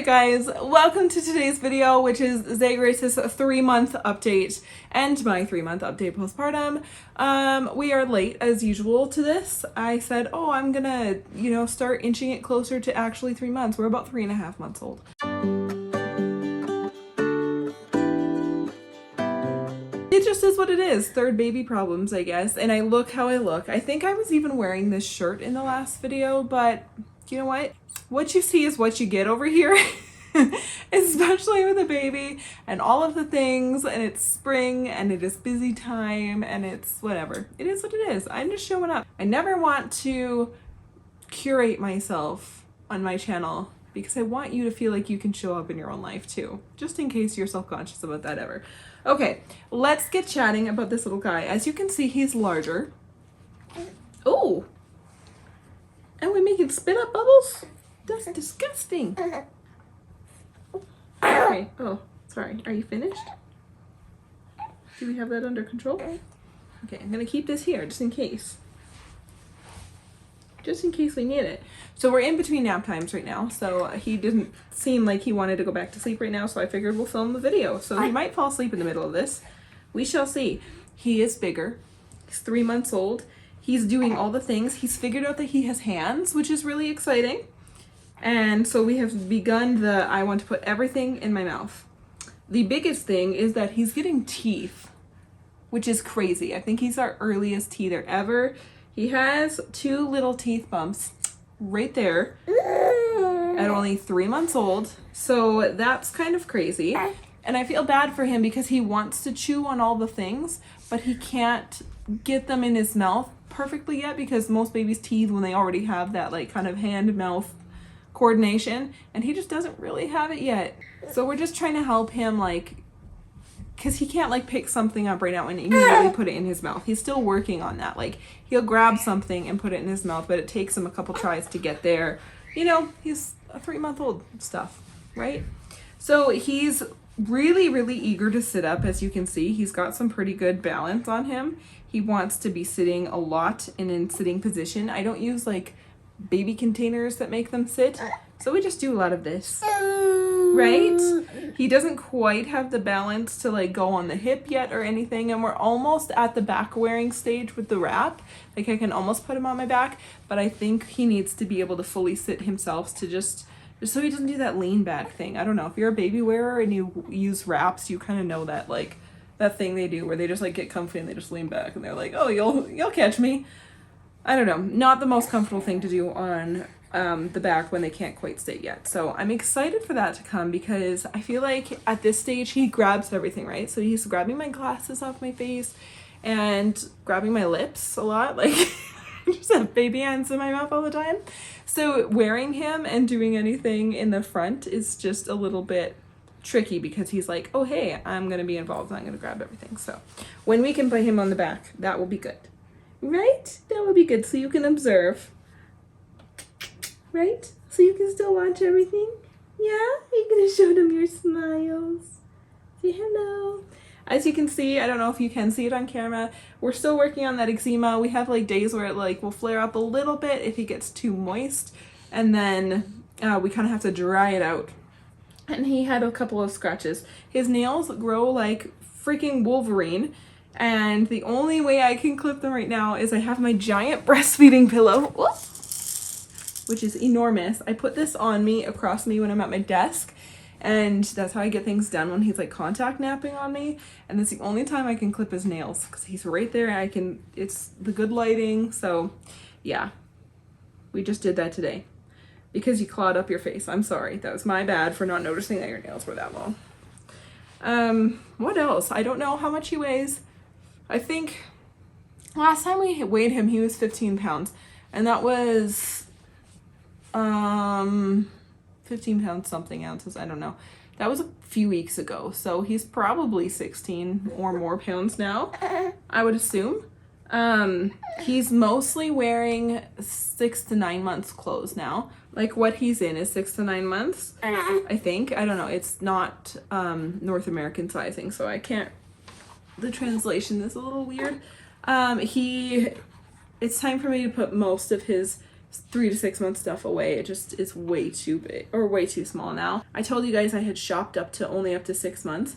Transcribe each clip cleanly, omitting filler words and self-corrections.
Alright guys, welcome to today's video, which is Zay Grace's 3-month update and my 3-month update postpartum. We are late as usual to this. I said, oh, I'm gonna, start inching it closer to actually 3 months. We're about 3.5 months old. It just is what it is. Third baby problems, I guess. And I look how I look. I think I was even wearing this shirt in the last video, but you know what? What you see is what you get over here, especially with a baby and all of the things, and it's spring and it is busy time and it's whatever. It is what it is. I'm just showing up. I never want to curate myself on my channel because I want you to feel like you can show up in your own life too, just in case you're self-conscious about that ever. Okay, let's get chatting about this little guy. As you can see, he's larger. Oh, and we make it spit up bubbles? That's disgusting. Okay. Oh, sorry. Are you finished? Do we have that under control? Okay, I'm gonna keep this here just in case. Just in case we need it. So we're in between nap times right now, so he didn't seem like he wanted to go back to sleep right now, so I figured we'll film the video. So he might fall asleep in the middle of this. We shall see. He is bigger. He's 3 months old. He's doing all the things. He's figured out that he has hands, which is really exciting. And so we have begun I want to put everything in my mouth. The biggest thing is that he's getting teeth, which is crazy. I think he's our earliest teether ever. He has 2 little teeth bumps right there at only 3 months old. So that's kind of crazy. And I feel bad for him because he wants to chew on all the things, but he can't get them in his mouth perfectly yet because most babies teeth when they already have that like kind of hand-mouth coordination, and he just doesn't really have it yet. So we're just trying to help him, like, because he can't like pick something up right now and immediately put it in his mouth. He's still working on that. Like, he'll grab something and put it in his mouth, but it takes him a couple tries to get there. You know, he's a 3-month-old stuff, right? So he's really eager to sit up. As you can see, he's got some pretty good balance on him. He wants to be sitting a lot and in sitting position. I don't use like baby containers that make them sit, so we just do a lot of this, right? He doesn't quite have the balance to like go on the hip yet or anything, and we're almost at the back wearing stage with the wrap. Like, I can almost put him on my back, but I think he needs to be able to fully sit himself to just so he doesn't do that lean back thing. I don't know, if you're a baby wearer and you use wraps, you kind of know that, like, that thing they do where they just like get comfy and they just lean back and they're like, oh, you'll catch me. I don't know, not the most comfortable thing to do on the back when they can't quite sit yet. So I'm excited for that to come because I feel like at this stage he grabs everything, right? So he's grabbing my glasses off my face and grabbing my lips a lot. Like, I just have baby hands in my mouth all the time. So wearing him and doing anything in the front is just a little bit tricky because he's like, oh, hey, I'm going to be involved and I'm going to grab everything. So when we can put him on the back, that will be good. Right? That would be good, so you can observe. Right? So you can still watch everything? Yeah? You're gonna show them your smiles. Say hello. As you can see, I don't know if you can see it on camera, we're still working on that eczema. We have like days where it like will flare up a little bit if it gets too moist, and then we kind of have to dry it out. And he had a couple of scratches. His nails grow like freaking Wolverine. And the only way I can clip them right now is I have my giant breastfeeding pillow, which is enormous. I put this on me, across me when I'm at my desk, and that's how I get things done when he's like contact napping on me. And it's the only time I can clip his nails because he's right there. It's the good lighting. So yeah, we just did that today because you clawed up your face. I'm sorry. That was my bad for not noticing that your nails were that long. What else? I don't know how much he weighs. I think last time we weighed him, he was 15 pounds, and that was 15 pounds something ounces. I don't know. That was a few weeks ago, so he's probably 16 or more pounds now, I would assume. He's mostly wearing 6 to 9 months clothes now. Like, what he's in is 6 to 9 months, I think. I don't know. It's not North American sizing, so I can't. The translation is a little weird. It's time for me to put most of his 3 to 6 month stuff away. It just is way too big or way too small now. I told you guys I had shopped only up to 6 months.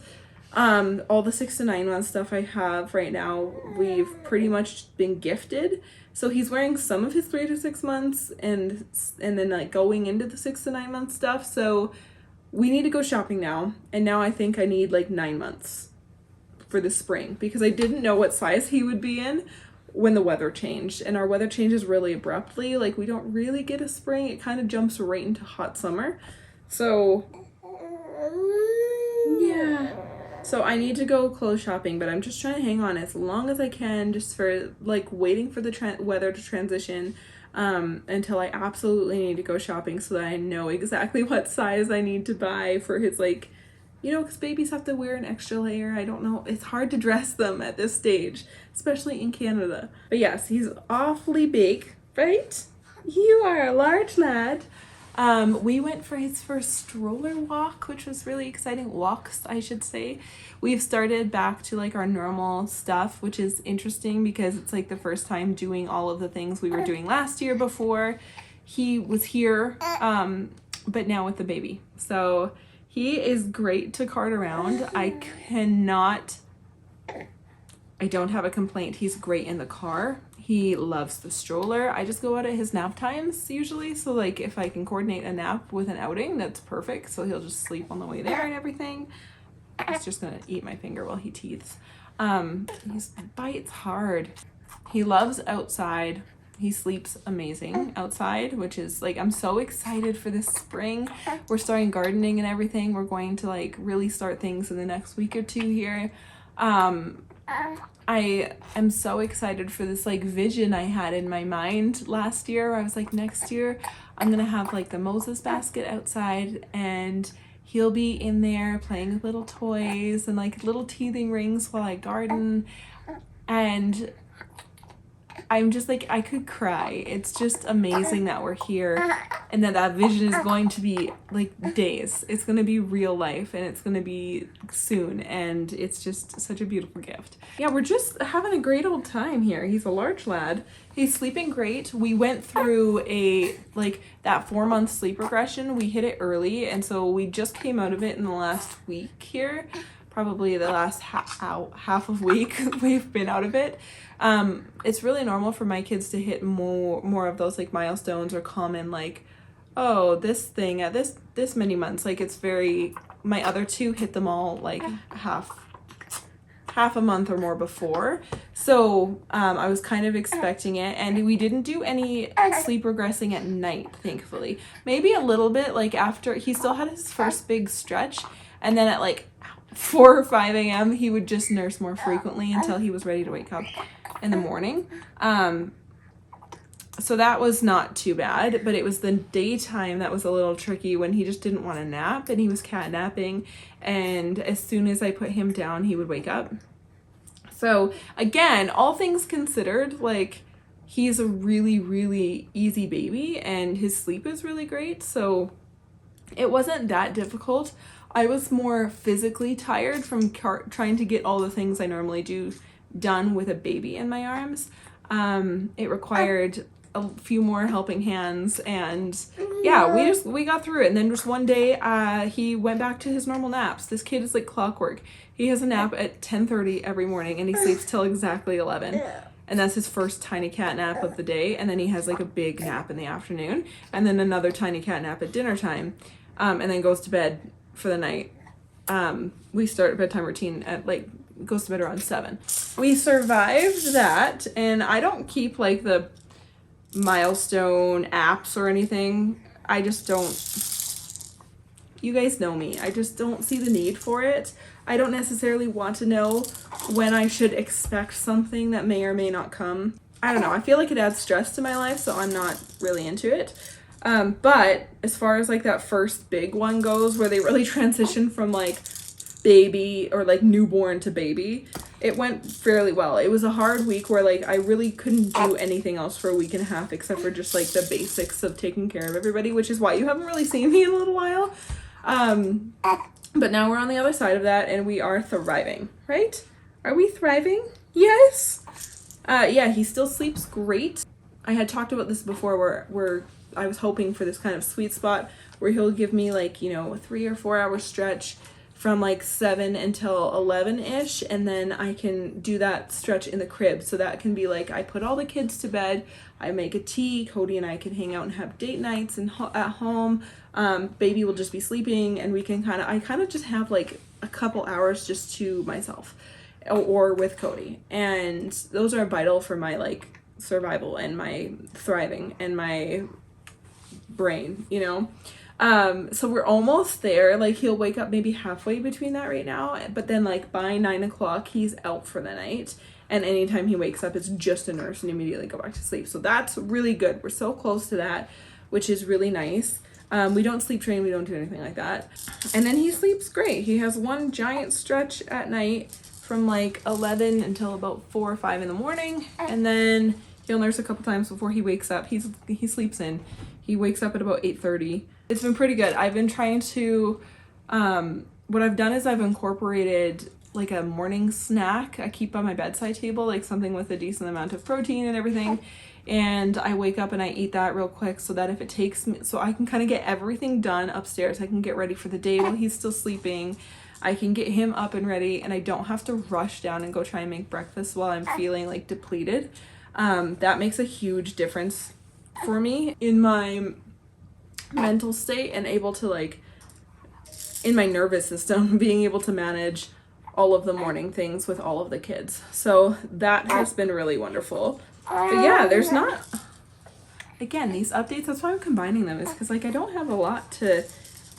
All the 6 to 9 month stuff I have right now, we've pretty much been gifted. So he's wearing some of his 3 to 6 months and then like going into the 6 to 9 month stuff. So we need to go shopping now. And now I think I need like 9 months for the spring because I didn't know what size he would be in when the weather changed, and our weather changes really abruptly. Like we don't really get a spring. It kind of jumps right into hot summer. So yeah. So I need to go clothes shopping, but I'm just trying to hang on as long as I can just for like waiting for the weather to transition until I absolutely need to go shopping so that I know exactly what size I need to buy for his like, you know, because babies have to wear an extra layer. I don't know. It's hard to dress them at this stage, especially in Canada. But yes, he's awfully big, right? You are a large lad. We went for his first stroller walk, which was really exciting. Walks, I should say. We've started back to like our normal stuff, which is interesting because it's like the first time doing all of the things we were doing last year before he was here, but now with the baby. So he is great to cart around. I don't have a complaint. He's great in the car. He loves the stroller. I just go out at his nap times usually. So like if I can coordinate a nap with an outing, that's perfect. So he'll just sleep on the way there and everything. He's just gonna eat my finger while he teeths. He bites hard. He loves outside. He sleeps amazing outside, which is like, I'm so excited for this spring. We're starting gardening and everything. We're going to like really start things in the next week or 2 here. I am so excited for this like vision I had in my mind last year. I was like, next year I'm gonna have like the Moses basket outside and he'll be in there playing with little toys and like little teething rings while I garden. And I'm just like, I could cry. It's just amazing that we're here and that vision is going to be like days. It's going to be real life and it's going to be soon. And it's just such a beautiful gift. Yeah, we're just having a great old time here. He's a large lad. He's sleeping great. We went through that 4-month sleep regression. We hit it early. And so we just came out of it in the last week here. Probably the last half of week we've been out of it. It's really normal for my kids to hit more of those like milestones or common like, oh, this thing at this many months. Like it's very, my other 2 hit them all like half a month or more before. So I was kind of expecting it, and we didn't do any sleep regressing at night, thankfully. Maybe a little bit like after he still had his first big stretch, and then at like 4 or 5 a.m. he would just nurse more frequently until he was ready to wake up in the morning. So that was not too bad, but it was the daytime that was a little tricky when he just didn't want to nap and he was cat napping, and as soon as I put him down he would wake up. So again, all things considered, like he's a really, really easy baby and his sleep is really great, so it wasn't that difficult. I was more physically tired from trying to get all the things I normally do done with a baby in my arms. It required a few more helping hands, and yeah, we got through it. And then just one day he went back to his normal naps. This kid is like clockwork. He has a nap at 10:30 every morning and he sleeps till exactly 11. And that's his first tiny cat nap of the day, and then he has like a big nap in the afternoon and then another tiny cat nap at dinner time, and then goes to bed for the night. We start a bedtime routine at like, goes to bed around 7. We survived that, and I don't keep like the milestone apps or anything. I just don't, you guys know me, I just don't see the need for it. I don't necessarily want to know when I should expect something that may or may not come. I don't know, I feel like it adds stress to my life, so I'm not really into it. But as far as like that first big one goes, where they really transition from like baby or like newborn to baby, it went fairly well. It was a hard week where like I really couldn't do anything else for a week and a half except for just like the basics of taking care of everybody, which is why you haven't really seen me in a little while. But now we're on the other side of that and we are thriving, right? Are we thriving? Yes. Yeah, he still sleeps great. I had talked about this before where I was hoping for this kind of sweet spot where he'll give me like, you know, a 3 or 4 hour stretch from like 7 until 11-ish, and then I can do that stretch in the crib. So that can be like, I put all the kids to bed, I make a tea, Cody and I can hang out and have date nights and at home. Baby will just be sleeping, and we can I kind of just have like a couple hours just to myself or with Cody. And those are vital for my like survival and my thriving and my brain, you know. So we're almost there. Like, he'll wake up maybe halfway between that right now, but then like by 9 o'clock he's out for the night, and anytime he wakes up it's just a nurse and immediately go back to sleep. So that's really good. We're so close to that, which is really nice. We don't sleep train, we don't do anything like that. And then he sleeps great. He has one giant stretch at night from like 11 until about 4 or 5 in the morning, and then he'll nurse a couple times before he wakes up. He sleeps in. He wakes up at about 8:30. It's been pretty good. I've been trying to, what I've done is I've incorporated like a morning snack I keep on my bedside table, like something with a decent amount of protein and everything. And I wake up and I eat that real quick so that if it takes me, so I can kind of get everything done upstairs. I can get ready for the day while he's still sleeping. I can get him up and ready, and I don't have to rush down and go try and make breakfast while I'm feeling like depleted. That makes a huge difference for me in my mental state and able to like, in my nervous system, being able to manage all of the morning things with all of the kids. So that has been really wonderful. But yeah, there's not, again, these updates, that's why I'm combining them, is because like I don't have a lot to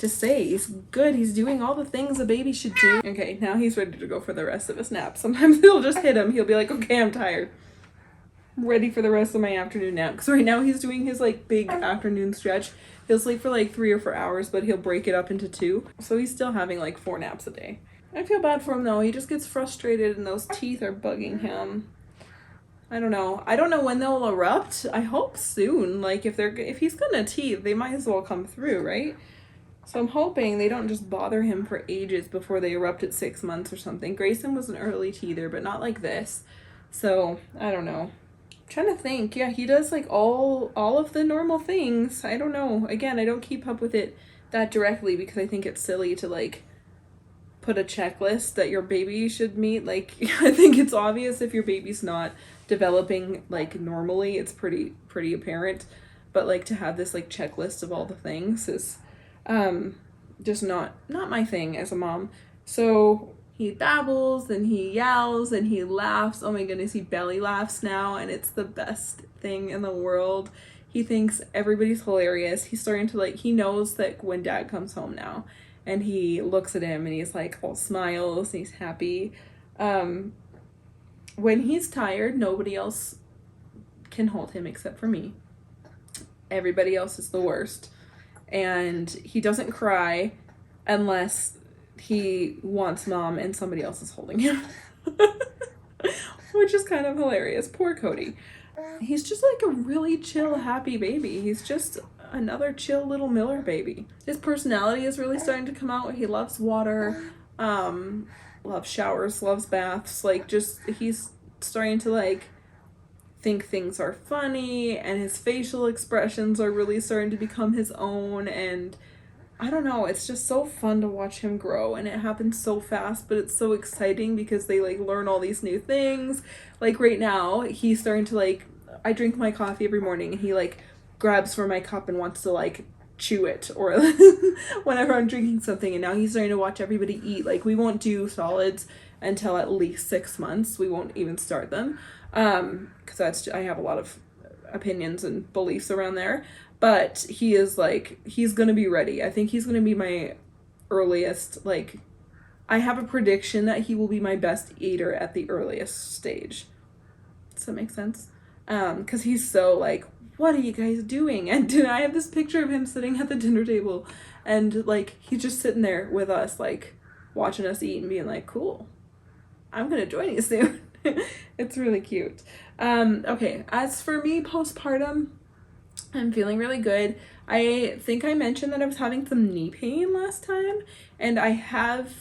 say. He's good. He's doing all the things a baby should do. Okay, now he's ready to go for the rest of his nap. Sometimes it'll just hit him. He'll be like, okay, I'm tired. I'm ready for the rest of my afternoon nap. Because right now he's doing his like big afternoon stretch. He'll sleep for like 3 or 4 hours, but he'll break it up into 2. So he's still having like 4 naps a day. I feel bad for him though. He just gets frustrated and those teeth are bugging him. I don't know. I don't know when they'll erupt. I hope soon. Like if he's gonna teeth, they might as well come through, right? So I'm hoping they don't just bother him for ages before they erupt at 6 months or something. Grayson was an early teether, but not like this. So I don't know. I'm trying to think. Yeah, he does like all of the normal things. I don't know. Again, I don't keep up with it that directly because I think it's silly to like put a checklist that your baby should meet. Like I think it's obvious if your baby's not developing like normally, it's pretty apparent. But like to have this like checklist of all the things is just not my thing as a mom. So he babbles and he yells and he laughs. Oh my goodness, he belly laughs now, and it's the best thing in the world. He thinks everybody's hilarious. He's starting to like, he knows that when dad comes home now, and he looks at him and he's like all smiles and he's happy. When he's tired, nobody else can hold him except for me. Everybody else is the worst. And he doesn't cry unless he wants mom and somebody else is holding him. Which is kind of hilarious. Poor Cody. He's just like a really chill, happy baby. He's just another chill little Miller baby. His personality is really starting to come out. He loves water, loves showers, loves baths. Like, just, he's starting to like think things are funny, and his facial expressions are really starting to become his own. And I don't know, it's just so fun to watch him grow, and it happens so fast, but it's so exciting because they like learn all these new things. Like right now, he's starting to like, I drink my coffee every morning and he like grabs for my cup and wants to like chew it, or whenever I'm drinking something. And now he's starting to watch everybody eat. Like, we won't do solids until at least 6 months. We won't even start them because I have a lot of opinions and beliefs around there. But he is like, he's gonna be ready. I think he's gonna be my earliest, like, I have a prediction that he will be my best eater at the earliest stage. Does that make sense? Because he's so like, what are you guys doing? And I have this picture of him sitting at the dinner table, and like, he's just sitting there with us, like watching us eat and being like, cool, I'm gonna join you soon. It's really cute. Okay, as for me postpartum, I'm feeling really good. I think I mentioned that I was having some knee pain last time, and I have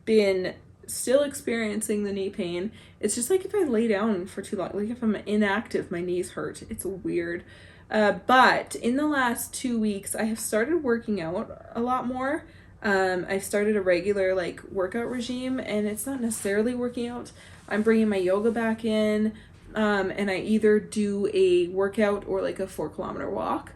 been still experiencing the knee pain. It's just like if I lay down for too long, like if I'm inactive, my knees hurt. It's weird. But in the last 2 weeks, I have started working out a lot more. I've started a regular like workout regime, and it's not necessarily working out. I'm bringing my yoga back in, and I either do a workout or like a 4-kilometer walk.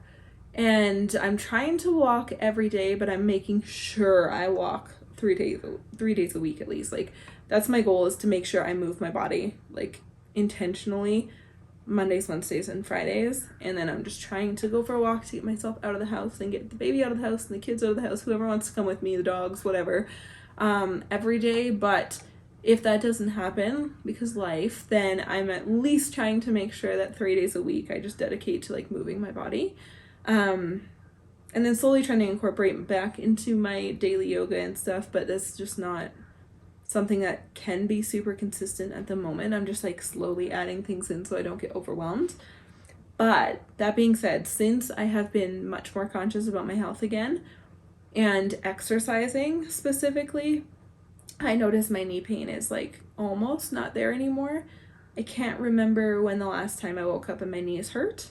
And I'm trying to walk every day, but I'm making sure I walk 3 days a week at least. Like that's my goal, is to make sure I move my body like intentionally Mondays, Wednesdays, and Fridays. And then I'm just trying to go for a walk to get myself out of the house and get the baby out of the house and the kids out of the house, whoever wants to come with me, the dogs, whatever, every day. But if that doesn't happen because life, then I'm at least trying to make sure that 3 days a week I just dedicate to like moving my body. And then slowly trying to incorporate back into my daily yoga and stuff, but that's just not something that can be super consistent at the moment. I'm just like slowly adding things in so I don't get overwhelmed. But that being said, since I have been much more conscious about my health again and exercising specifically, I notice my knee pain is like almost not there anymore. I can't remember when the last time I woke up and my knees hurt.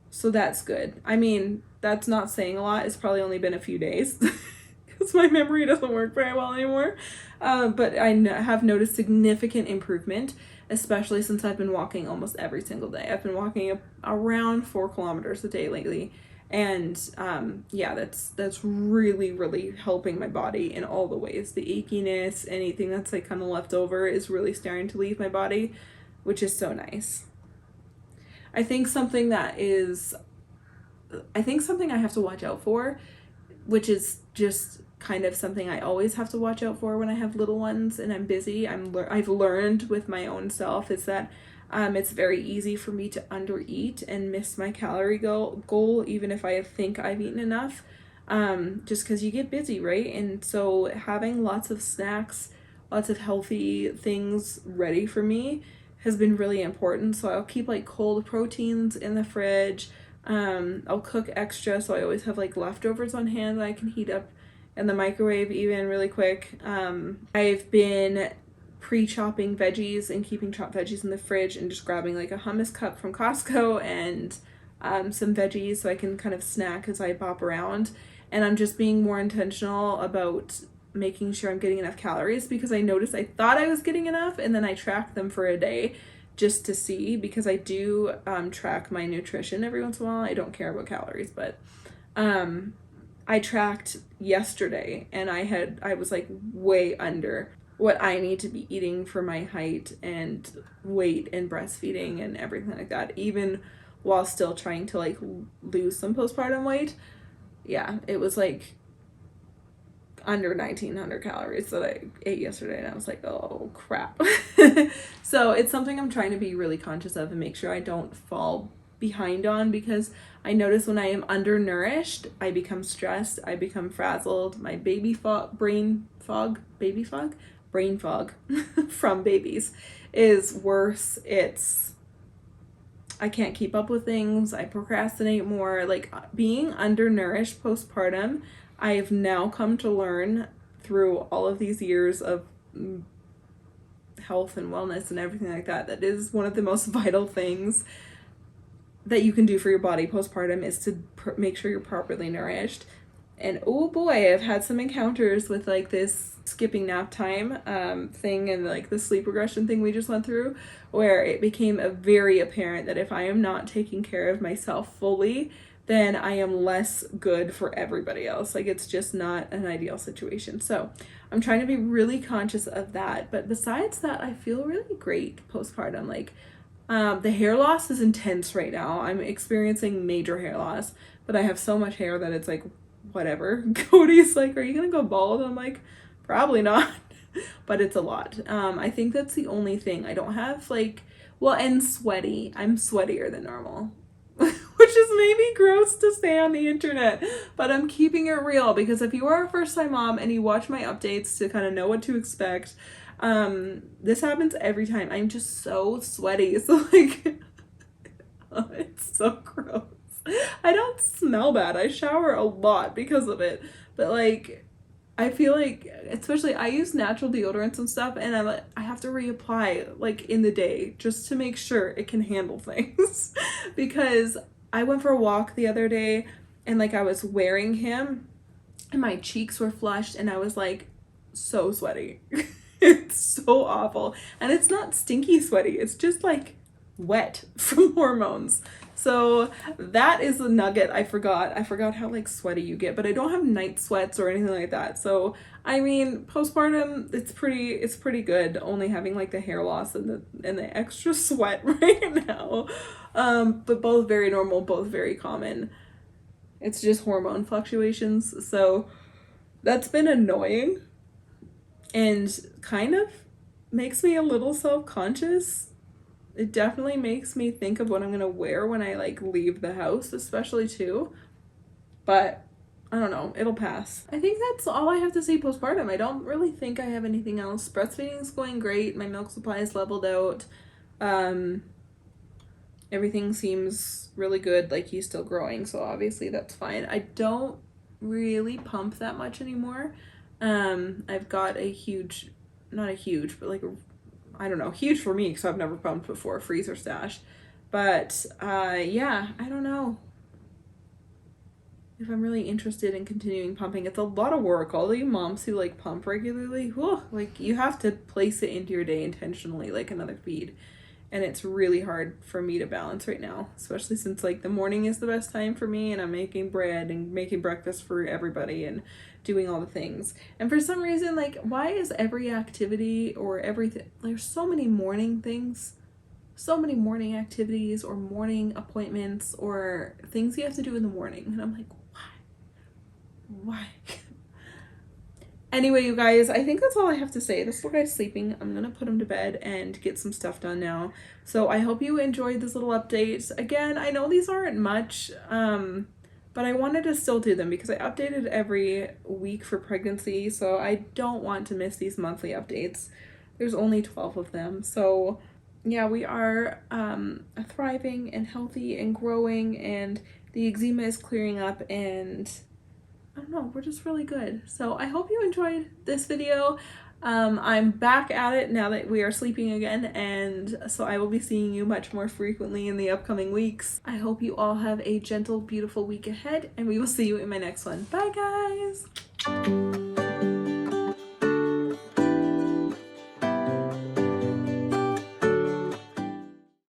So that's good. I mean, that's not saying a lot. It's probably only been a few days because my memory doesn't work very well anymore. But I have noticed significant improvement, especially since I've been walking almost every single day. I've been walking around 4 kilometers a day lately. And yeah, that's really, really helping my body in all the ways. The achiness, anything that's like kind of left over is really starting to leave my body, which is so nice. I think something I have to watch out for, which is just kind of something I always have to watch out for when I have little ones and I'm busy. I've learned with my own self is that it's very easy for me to undereat and miss my calorie goal even if I think I've eaten enough, just because you get busy, right? And so having lots of snacks, lots of healthy things ready for me has been really important. So I'll keep like cold proteins in the fridge. I'll cook extra, so I always have like leftovers on hand that I can heat up in the microwave even really quick. I've been pre-chopping veggies and keeping chopped veggies in the fridge and just grabbing like a hummus cup from Costco and some veggies so I can kind of snack as I bop around. And I'm just being more intentional about making sure I'm getting enough calories, because I noticed I thought I was getting enough and then I tracked them for a day just to see, because I do track my nutrition every once in a while. I don't care about calories, but I tracked yesterday and I was like way under what I need to be eating for my height and weight and breastfeeding and everything like that, even while still trying to like lose some postpartum weight. Yeah, it was like under 1900 calories that I ate yesterday, and I was like, oh crap. So it's something I'm trying to be really conscious of and make sure I don't fall behind on, because I notice when I am undernourished, I become stressed, I become frazzled. My brain fog from babies is worse. I can't keep up with things. I procrastinate more. Like being undernourished postpartum, I've now come to learn through all of these years of health and wellness and everything like that, that is one of the most vital things that you can do for your body postpartum is to make sure you're properly nourished. And oh boy, I've had some encounters with like this skipping nap time thing and like the sleep regression thing we just went through, where it became very apparent that if I am not taking care of myself fully, then I am less good for everybody else. Like it's just not an ideal situation. So I'm trying to be really conscious of that. But besides that, I feel really great postpartum. Like the hair loss is intense right now. I'm experiencing major hair loss, but I have so much hair that it's like, whatever. Cody's like, are you gonna go bald? I'm like, probably not, but it's a lot. I think that's the only thing. I don't have like, well, and sweaty. I'm sweatier than normal. Which is maybe gross to say on the internet, but I'm keeping it real, because if you are a first-time mom and you watch my updates to kind of know what to expect, this happens every time. I'm just so sweaty, so like, it's so gross. I don't smell bad. I shower a lot because of it, but like, I feel like, especially I use natural deodorants and stuff, and I have to reapply like in the day just to make sure it can handle things. Because I went for a walk the other day and like I was wearing him and my cheeks were flushed and I was like so sweaty. It's so awful. And it's not stinky sweaty, it's just like wet from hormones. So that is the nugget I forgot. I forgot how like sweaty you get, but I don't have night sweats or anything like that. So I mean, postpartum, it's pretty good only having like the hair loss and the extra sweat right now. But both very normal, both very common. It's just hormone fluctuations. So that's been annoying and kind of makes me a little self-conscious. It definitely makes me think of what I'm gonna wear when I like leave the house, especially too. But I don't know, it'll pass. I think that's all I have to say postpartum. I don't really think I have anything else. Breastfeeding's going great. My milk supply is leveled out. Everything seems really good. Like he's still growing, so obviously that's fine. I don't really pump that much anymore. I've got a huge, not a huge, but like a, I don't know, huge for me because I've never pumped before, freezer stash. But yeah, I don't know if I'm really interested in continuing pumping. It's a lot of work. All the moms who like pump regularly, whew, like you have to place it into your day intentionally, like another feed. And it's really hard for me to balance right now, especially since like the morning is the best time for me and I'm making bread and making breakfast for everybody and doing all the things. And for some reason, like, why is every activity or everything, there's so many morning things, so many morning activities or morning appointments or things you have to do in the morning. And I'm like, why? Anyway, you guys, I think that's all I have to say. This little guy's sleeping. I'm gonna put him to bed and get some stuff done now. So I hope you enjoyed this little update. Again, I know these aren't much, but I wanted to still do them because I updated every week for pregnancy, so I don't want to miss these monthly updates. There's only 12 of them. So yeah, we are thriving and healthy and growing, and the eczema is clearing up, and I don't know, we're just really good. So I hope you enjoyed this video. I'm back at it now that we are sleeping again, and so I will be seeing you much more frequently in the upcoming weeks. I hope you all have a gentle, beautiful week ahead, and we will see you in my next one. Bye, guys!